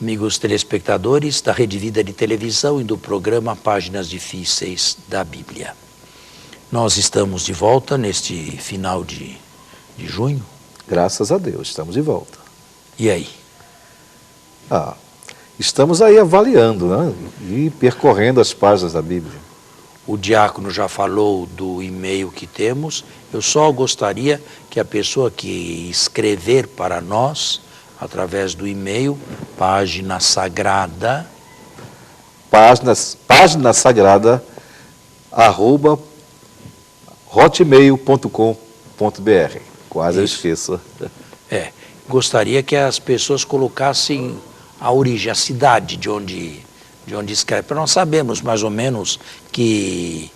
Amigos telespectadores da Rede Vida de Televisão e do programa Páginas Difíceis da Bíblia. Nós estamos de volta neste final de junho. Graças a Deus, estamos de volta. E aí? Estamos aí avaliando, né? E percorrendo as páginas da Bíblia. O diácono já falou do e-mail que temos. Eu só gostaria que a pessoa que escrever para nós, através do e-mail, página sagrada, @hotmail.com.br. Quase eu esqueço. Gostaria que as pessoas colocassem a origem, a cidade de onde escreve, para nós sabermos mais ou menos que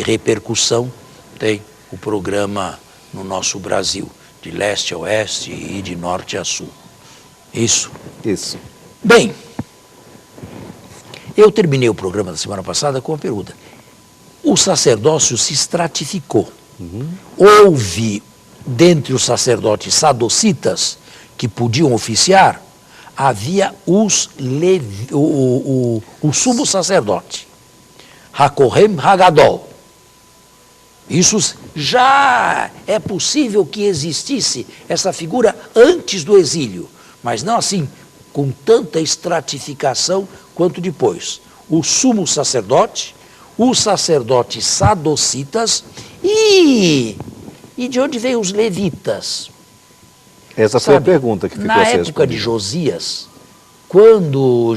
repercussão tem o programa no nosso Brasil, de leste a oeste e de norte a sul. Isso? Isso. Bem, eu terminei o programa da semana passada com uma pergunta. O sacerdócio se estratificou. Houve, dentre os sacerdotes sadocitas que podiam oficiar, havia o sumo sacerdote, Hakohem Hagadol. Isso já é possível que existisse essa figura antes do exílio, mas não assim, com tanta estratificação quanto depois. O sumo sacerdote, os sacerdotes sadocitas e de onde veio os levitas? Essa foi a pergunta que ficou na época de Josias, quando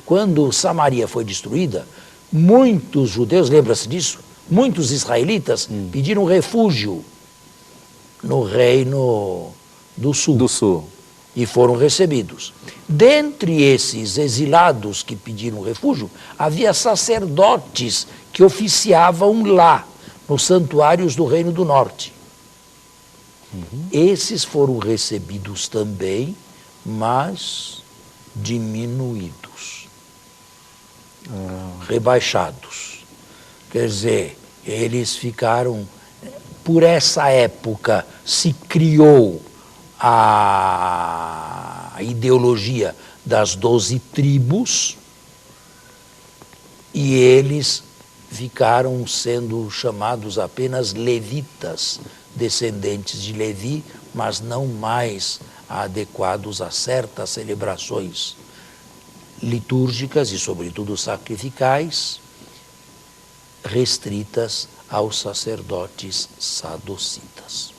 quando Samaria foi destruída, muitos judeus, lembra-se disso? Muitos israelitas pediram refúgio no reino do sul. E foram recebidos. Dentre esses exilados que pediram refúgio, havia sacerdotes que oficiavam lá, nos santuários do Reino do Norte. Esses foram recebidos também, mas diminuídos, rebaixados. Quer dizer, eles ficaram... Por essa época se criou a ideologia das 12 tribos e eles ficaram sendo chamados apenas levitas, descendentes de Levi, mas não mais adequados a certas celebrações litúrgicas e, sobretudo, sacrificais, restritas aos sacerdotes sadocitas.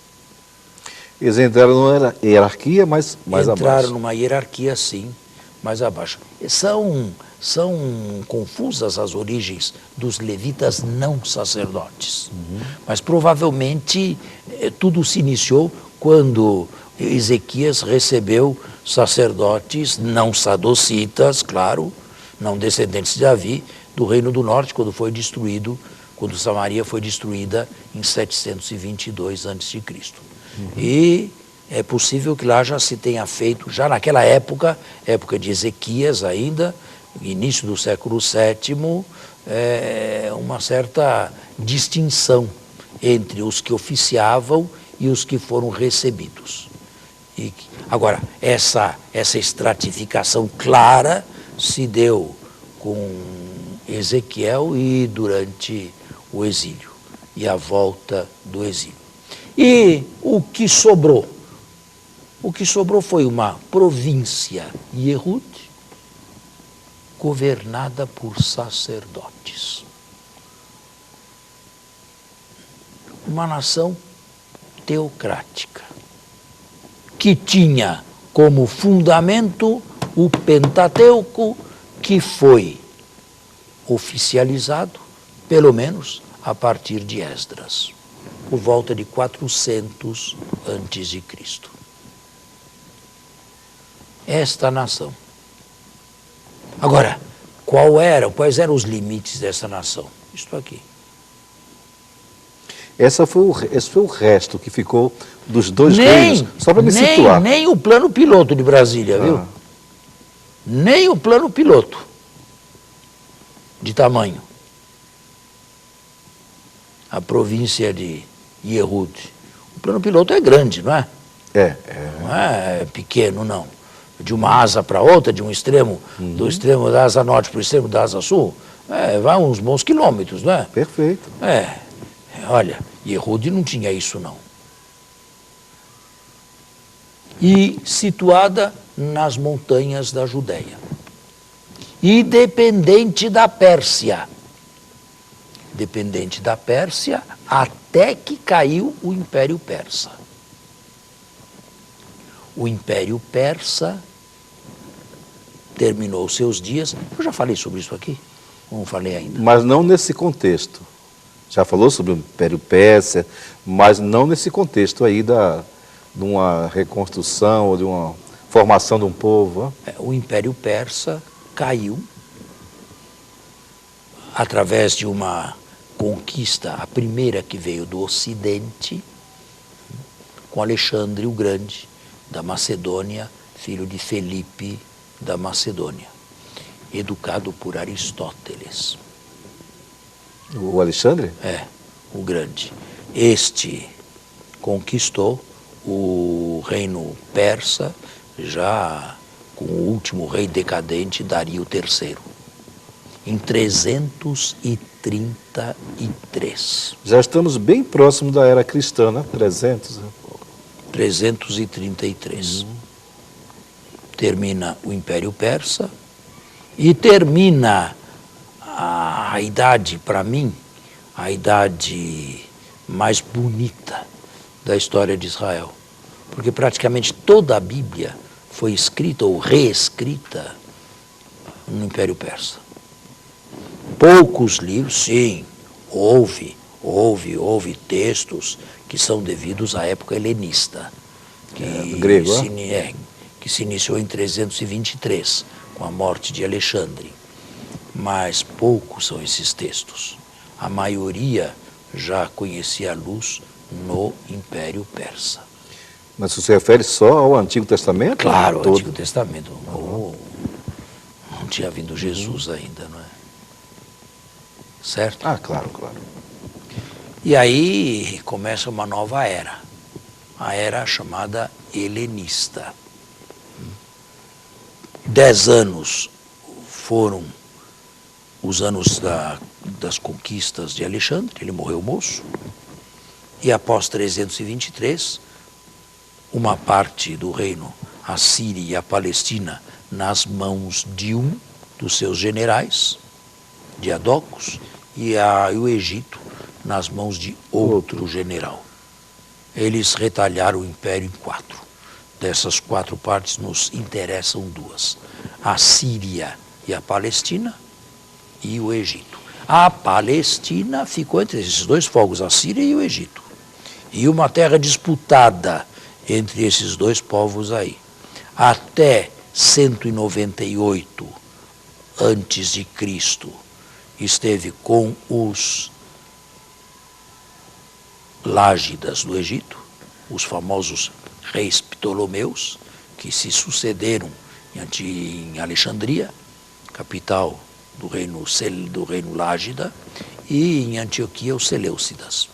Eles entraram numa hierarquia mais abaixo. Entraram numa hierarquia, sim, mais abaixo. São confusas as origens dos levitas não sacerdotes. Mas provavelmente tudo se iniciou quando Ezequias recebeu sacerdotes não sadocitas, claro, não descendentes de Davi, do Reino do Norte, quando Samaria foi destruída em 722 a.C. E é possível que lá já se tenha feito, já naquela época de Ezequias ainda, início do século VII, uma certa distinção entre os que oficiavam e os que foram recebidos. Agora, essa estratificação clara se deu com Ezequiel e durante o exílio e a volta do exílio. E o que sobrou? O que sobrou foi uma província, Yehud, governada por sacerdotes. Uma nação teocrática, que tinha como fundamento o Pentateuco, que foi oficializado, pelo menos, a partir de Esdras, por volta de 400 a.C. Esta nação. Agora, quais eram os limites dessa nação? Isto aqui. Esse foi o resto que ficou dos dois reinos, só para me situar. Nem o plano piloto de Brasília, viu? Nem o plano piloto de tamanho. A província de Yehud. O plano piloto é grande, não é? Não é pequeno, não. de uma asa para outra, de um extremo, do extremo da asa norte para o extremo da asa sul, vai uns bons quilômetros, não é? Perfeito. Olha, Yehud não tinha isso não. E situada nas montanhas da Judéia. E dependente da Pérsia. Dependente da Pérsia até que caiu o Império Persa. O Império Persa terminou seus dias. Eu já falei sobre isso aqui? Ou não falei ainda? Mas não nesse contexto. Já falou sobre o Império Persa, mas não nesse contexto aí de uma reconstrução ou de uma formação de um povo. O Império Persa caiu através de uma conquista, a primeira que veio do Ocidente, com Alexandre o Grande, da Macedônia, filho de Felipe da Macedônia, educado por Aristóteles. O Alexandre? O Grande. Este conquistou o reino persa, já com o último rei decadente, Dario III, em 333. Já estamos bem próximo da era cristã, né? 300. 333. Termina o Império Persa e termina a idade, para mim, a idade mais bonita da história de Israel. Porque praticamente toda a Bíblia foi escrita ou reescrita no Império Persa. Poucos livros, sim, houve textos que são devidos à época helenista, grego, que se iniciou em 323, com a morte de Alexandre. Mas poucos são esses textos. A maioria já conhecia a luz no Império Persa. Mas você se refere só ao Antigo Testamento? Claro, ao Antigo Testamento. Não tinha vindo Jesus ainda, não é? Certo? Claro. E aí começa uma nova era, a era chamada helenista. 10 anos foram os anos das conquistas de Alexandre, ele morreu moço, e após 323, uma parte do reino, a Síria e a Palestina, nas mãos de um dos seus generais, Diadocos, e o Egito nas mãos de outro general. Eles retalharam o império em 4. Dessas 4 partes nos interessam 2. A Síria e a Palestina e o Egito. A Palestina ficou entre esses 2 fogos, a Síria e o Egito. E uma terra disputada entre esses 2 povos aí. Até 198 antes de Cristo esteve com os Lágidas do Egito, os famosos reis Ptolomeus, que se sucederam em Alexandria, capital do reino Lágida, e em Antioquia os Seleucidas.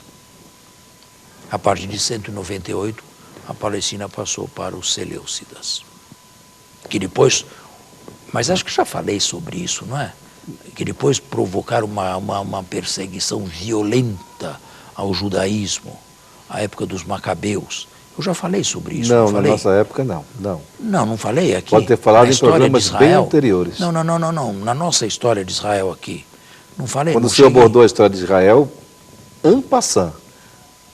A partir de 198, a Palestina passou para os Seleucidas. Que depois, mas acho que já falei sobre isso, não é? Que depois provocaram uma perseguição violenta ao judaísmo, à época dos Macabeus. Eu já falei sobre isso. Não, na nossa época não. Não falei aqui. Pode ter falado em programas bem anteriores. Não. Na nossa história de Israel aqui. Não falei. Quando o senhor abordou a história de Israel, en passant,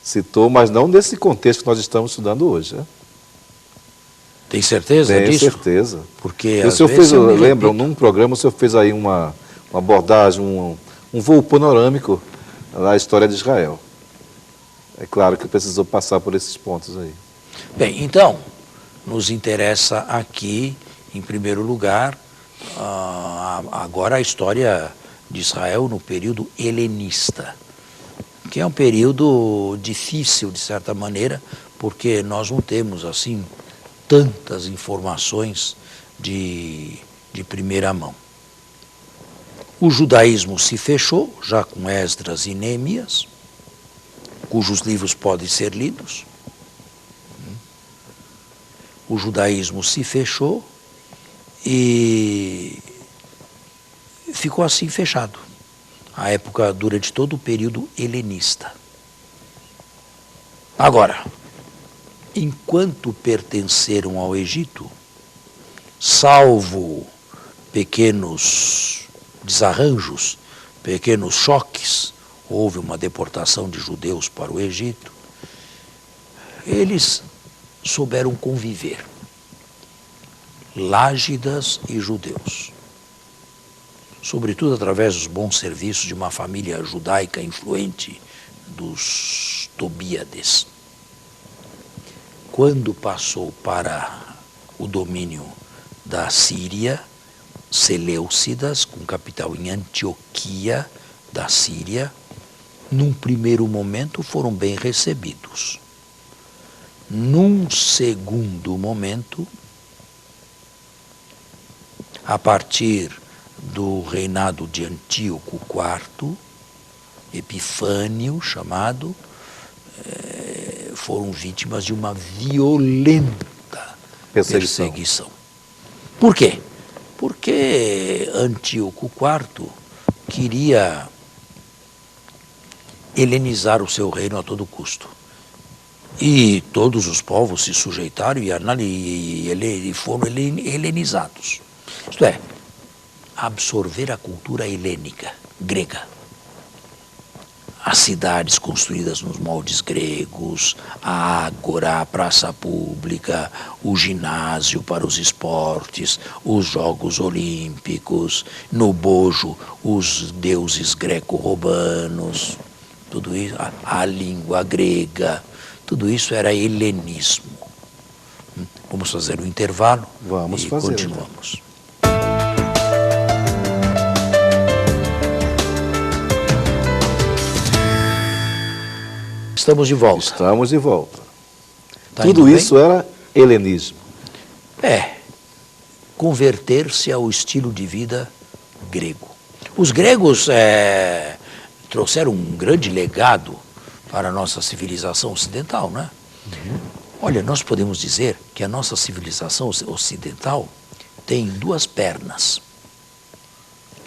citou, mas não nesse contexto que nós estamos estudando hoje. Né? Tem certeza disso? Tenho certeza. Porque o senhor fez, lembram, num programa o senhor fez aí uma abordagem, um voo panorâmico da história de Israel. É claro que precisou passar por esses pontos aí. Bem, então, nos interessa aqui, em primeiro lugar, agora a história de Israel no período helenista, que é um período difícil, de certa maneira, porque nós não temos, assim, tantas informações de primeira mão. O judaísmo se fechou, já com Esdras e Neemias, cujos livros podem ser lidos. O judaísmo se fechou E ficou assim fechado. A época, durante todo o período helenista. Agora, enquanto pertenceram ao Egito, salvo pequenos desarranjos, pequenos choques, houve uma deportação de judeus para o Egito, eles souberam conviver, lágidas e judeus, sobretudo através dos bons serviços de uma família judaica influente, dos Tobíades. Quando passou para o domínio da Síria, Seleucidas, com capital em Antioquia da Síria, num primeiro momento foram bem recebidos. Num segundo momento, a partir do reinado de Antíoco IV, Epifânio chamado, foram vítimas de uma violenta perseguição. Por quê? Porque Antíoco IV queria helenizar o seu reino a todo custo. E todos os povos se sujeitaram e foram helenizados. Isto é, absorver a cultura helênica, grega. As cidades construídas nos moldes gregos, a ágora, a praça pública, o ginásio para os esportes, os Jogos Olímpicos, no bojo, os deuses greco-romanos, tudo isso, a língua grega, tudo isso era helenismo. Vamos fazer um intervalo. Vamos e fazer, continuamos. Né? Estamos de volta. Estamos de volta. Tá Tudo isso era helenismo. Converter-se ao estilo de vida grego. Os gregos trouxeram um grande legado para a nossa civilização ocidental, né? Olha, nós podemos dizer que a nossa civilização ocidental tem duas pernas.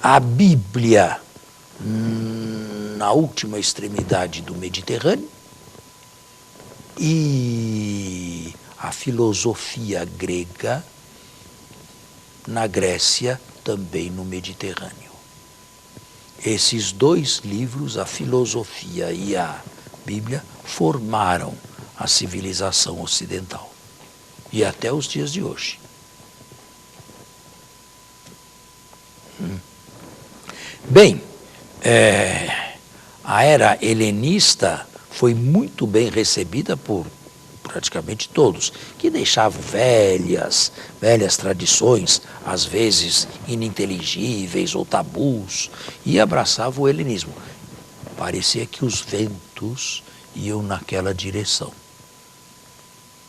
A Bíblia na última extremidade do Mediterrâneo e a filosofia grega na Grécia, também no Mediterrâneo. Esses dois livros, a filosofia e a Bíblia, formaram a civilização ocidental. E até os dias de hoje. Bem, a era helenista foi muito bem recebida por praticamente todos, que deixavam velhas tradições, às vezes ininteligíveis ou tabus, e abraçavam o helenismo. Parecia que os ventos iam naquela direção.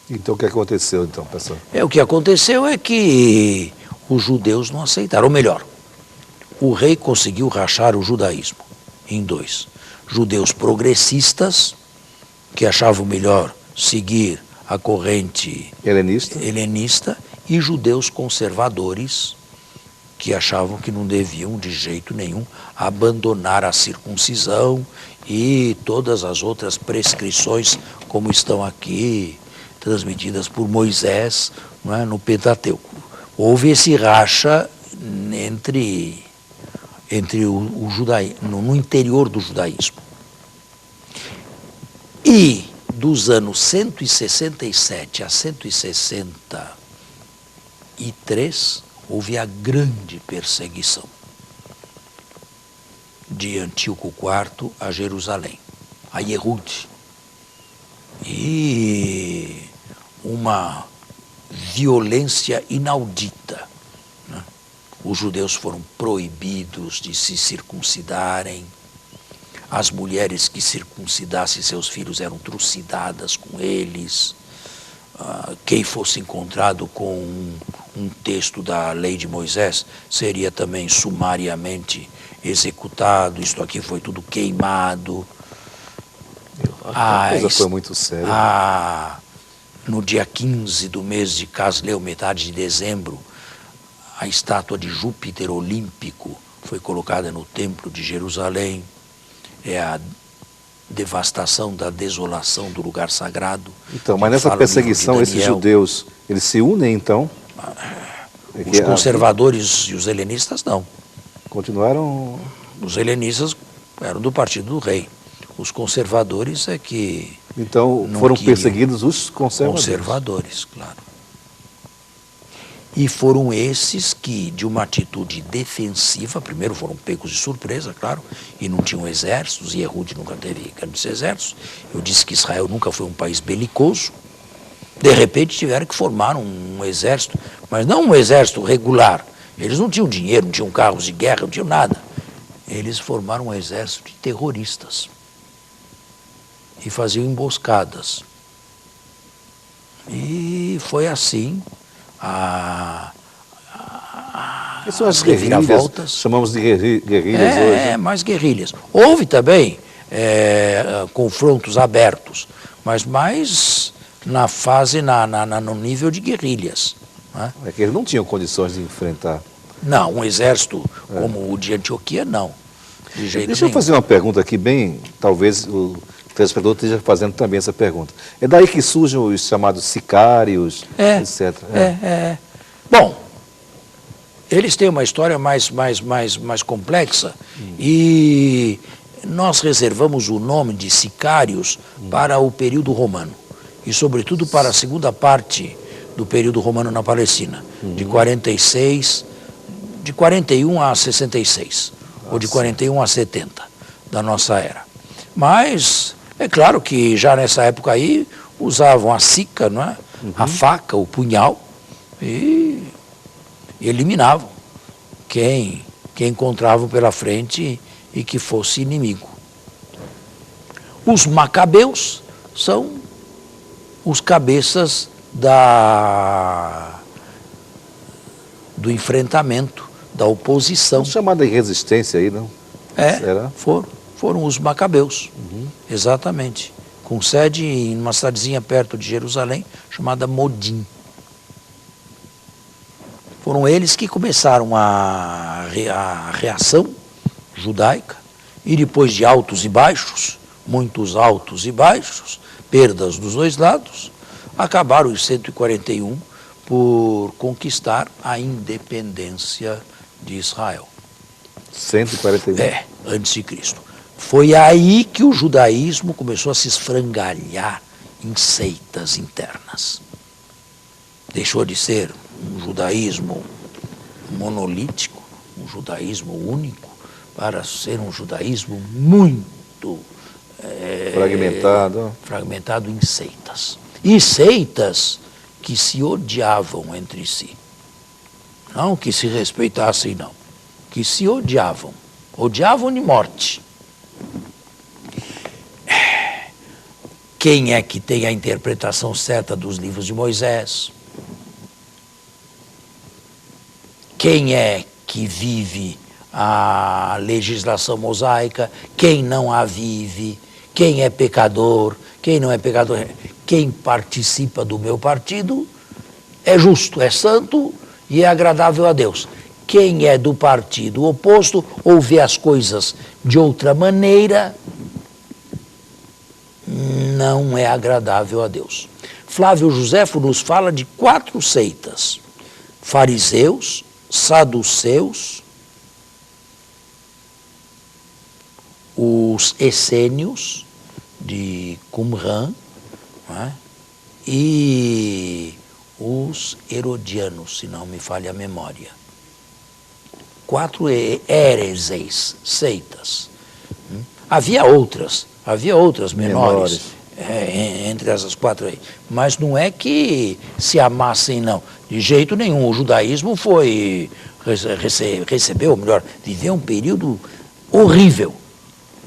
Então o que aconteceu então, pessoal? O que aconteceu é que os judeus não aceitaram, ou melhor, o rei conseguiu rachar o judaísmo em dois. Judeus progressistas, que achavam melhor seguir a corrente helenista, e judeus conservadores, que achavam que não deviam de jeito nenhum abandonar a circuncisão e todas as outras prescrições, como estão aqui, transmitidas por Moisés, não é, no Pentateuco. Houve esse racha entre o judaísmo, no interior do judaísmo. E dos anos 167 a 163, houve a grande perseguição de Antíoco IV a Jerusalém, a Yehud. E uma violência inaudita, né? Os judeus foram proibidos de se circuncidarem. As mulheres que circuncidassem seus filhos eram trucidadas com eles. Quem fosse encontrado com um texto da lei de Moisés seria também sumariamente executado. Isto aqui foi tudo queimado. A coisa foi muito séria. No dia 15 do mês de Casleu, metade de dezembro, A estátua de Júpiter olímpico foi colocada no Templo de Jerusalém. É a devastação da desolação do lugar sagrado. Então, mas nessa perseguição, esses judeus, eles se unem então? Os conservadores e os helenistas não. Continuaram... Os helenistas eram do partido do rei. Os conservadores é que... Então foram perseguidos os conservadores. Conservadores, claro. E foram esses que, de uma atitude defensiva, primeiro foram pegos de surpresa, claro, e não tinham exércitos, e Ehud nunca teve grandes exércitos. Eu disse que Israel nunca foi um país belicoso. De repente tiveram que formar um exército, mas não um exército regular. Eles não tinham dinheiro, não tinham carros de guerra, não tinham nada. Eles formaram um exército de terroristas e faziam emboscadas. E foi assim que são as reviravoltas. Chamamos de guerrilhas hoje. Mais guerrilhas. Houve também confrontos abertos, mas mais na fase, no nível de guerrilhas. Né? É que eles não tinham condições de enfrentar. Não, um exército como o de Antioquia, não. De jeito Deixa eu fazer uma pergunta aqui, bem, talvez o telespectador esteja fazendo também essa pergunta. É daí que surgem os chamados sicários, etc. Bom, eles têm uma história mais complexa e nós reservamos o nome de sicários para o período romano e, sobretudo, para a segunda parte do período romano na Palestina, de 41 a 66, ou de 41 a 70 da nossa era. Mas é claro que já nessa época aí usavam a sica, não é? A faca, o punhal, e eliminavam quem encontravam pela frente e que fosse inimigo. Os macabeus são os cabeças do enfrentamento, da oposição. Chamada de resistência aí, não? Será? Foram os macabeus, exatamente, com sede em uma cidadezinha perto de Jerusalém, chamada Modim. Foram eles que começaram a reação judaica, e depois de altos e baixos, muitos altos e baixos, perdas dos dois lados, acabaram os 141 por conquistar a independência de Israel. 141? Antes de Cristo. Foi aí que o judaísmo começou a se esfrangalhar em seitas internas. Deixou de ser um judaísmo monolítico, um judaísmo único, para ser um judaísmo muito fragmentado em seitas. E seitas que se odiavam entre si. Não que se respeitassem, não. Que se odiavam. Odiavam de morte. Quem é que tem a interpretação certa dos livros de Moisés? Quem é que vive a legislação mosaica? Quem não a vive? Quem é pecador? Quem não é pecador? Quem participa do meu partido é justo, é santo e é agradável a Deus. Quem é do partido oposto ou vê as coisas de outra maneira não é agradável a Deus. Flávio Joséfo nos fala de 4 seitas: fariseus, saduceus, os essênios de Qumran, e os herodianos, se não me falha a memória. 4 hereses, seitas. Havia outras menores. Entre essas 4 aí. Mas não é que se amassem, não. De jeito nenhum. O judaísmo recebeu, ou melhor, viveu um período horrível,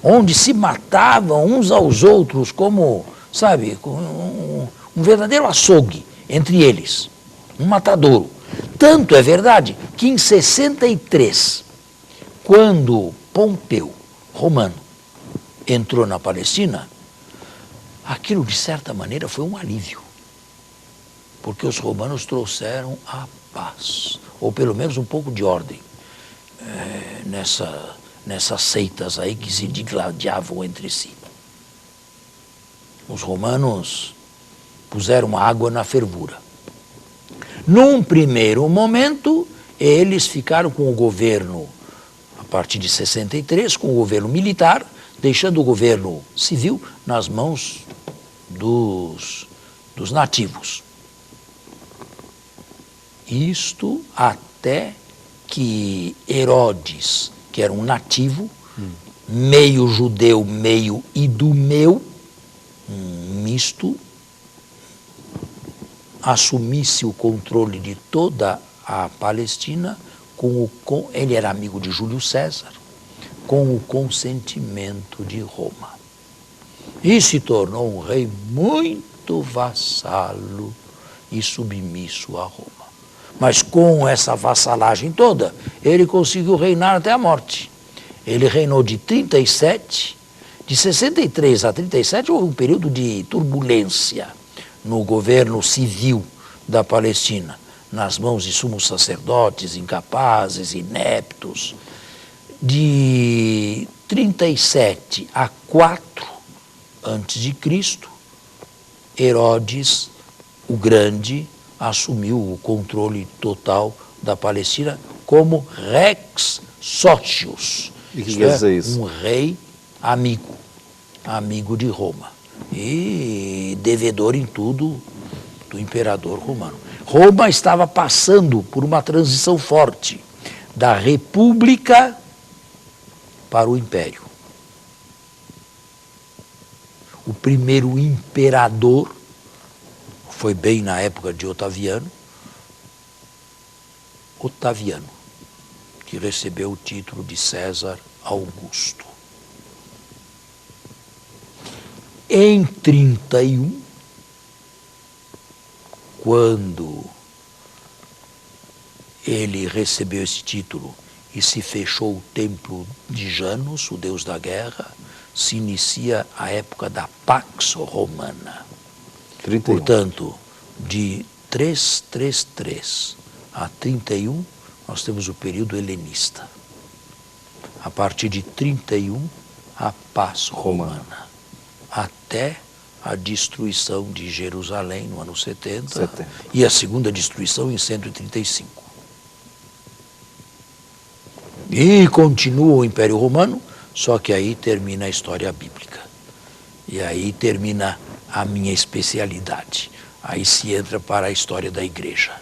onde se matavam uns aos outros como, sabe, um verdadeiro açougue entre eles, um matadouro. Tanto é verdade que em 63, quando Pompeu, romano, entrou na Palestina, aquilo de certa maneira foi um alívio, porque os romanos trouxeram a paz. ou pelo menos um pouco de ordem nessas seitas aí que se digladiavam entre si. Os romanos puseram água na fervura. Num primeiro momento, eles ficaram com o governo, a partir de 63, com o governo militar, deixando o governo civil nas mãos dos nativos. Isto até que Herodes, que era um nativo, meio judeu, meio idumeu, um misto, assumisse o controle de toda a Palestina, ele era amigo de Júlio César, com o consentimento de Roma. E se tornou um rei muito vassalo e submisso a Roma. Mas com essa vassalagem toda, ele conseguiu reinar até a morte. Ele reinou de 37, de 63 a 37 houve um período de turbulência no governo civil da Palestina, nas mãos de sumos sacerdotes incapazes, ineptos. De 37 a 4 a.C., Herodes o Grande assumiu o controle total da Palestina como Rex Socius. E que quer dizer isso? Um rei amigo de Roma e devedor em tudo do imperador romano. Roma estava passando por uma transição forte da república para o império. O primeiro imperador foi bem na época de Otaviano, que recebeu o título de César Augusto. Em 31, quando ele recebeu esse título e se fechou o templo de Janus, o deus da guerra, se inicia a época da Pax Romana. 31. Portanto, de 333 a 31, nós temos o período helenista. A partir de 31, a paz romana. Até a destruição de Jerusalém no ano 70. E a segunda destruição em 135. E continua o Império Romano, só que aí termina a história bíblica. E aí termina a minha especialidade. Aí se entra para a história da igreja.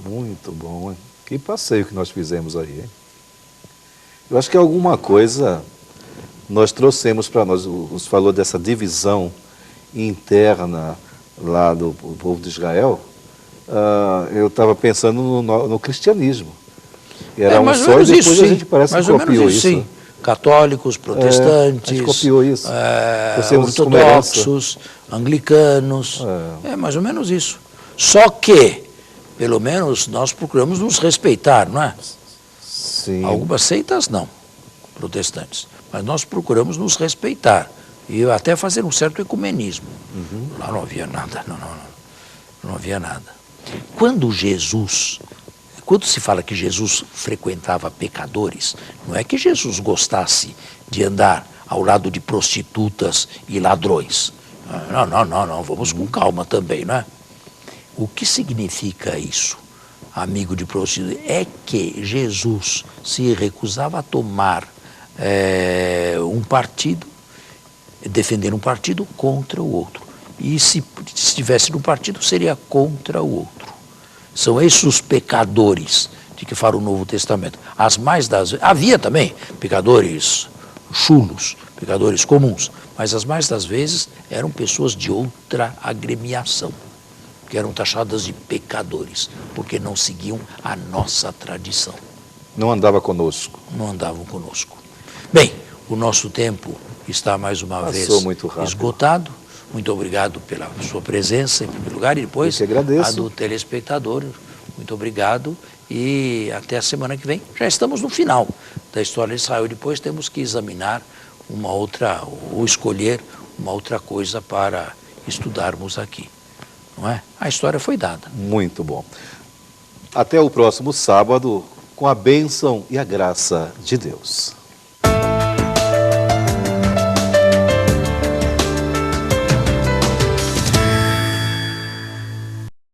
Muito bom, hein? Que passeio que nós fizemos aí, hein? Eu acho que alguma coisa nós trouxemos para nós. Você falou dessa divisão interna lá do povo de Israel. Eu estava pensando no cristianismo. Era um só e depois isso, a gente parece que copiou isso. Sim. Católicos, protestantes, a gente copiou isso. Ortodoxos, anglicanos, mais ou menos isso. Só que, pelo menos, nós procuramos nos respeitar, não é? Sim. Algumas seitas não, protestantes, mas nós procuramos nos respeitar e até fazer um certo ecumenismo. Lá não havia nada, não havia nada. Quando se fala que Jesus frequentava pecadores, não é que Jesus gostasse de andar ao lado de prostitutas e ladrões. Não, vamos com calma também, não é? O que significa isso, amigo de prostituta? É que Jesus se recusava a tomar um partido, defender um partido contra o outro. E se estivesse no partido, seria contra o outro. São esses os pecadores de que fala o Novo Testamento. As mais das vezes, havia também pecadores chulos, pecadores comuns, mas as mais das vezes eram pessoas de outra agremiação, que eram taxadas de pecadores, porque não seguiam a nossa tradição. Não andava conosco. Não andavam conosco. Bem, o nosso tempo está mais uma vez esgotado. Muito obrigado pela sua presença, em primeiro lugar, e depois a do telespectador. Muito obrigado e até a semana que vem. Já estamos no final da história de Israel. Depois temos que examinar uma outra, ou escolher uma outra coisa para estudarmos aqui. Não é? A história foi dada. Muito bom. Até o próximo sábado, com a bênção e a graça de Deus.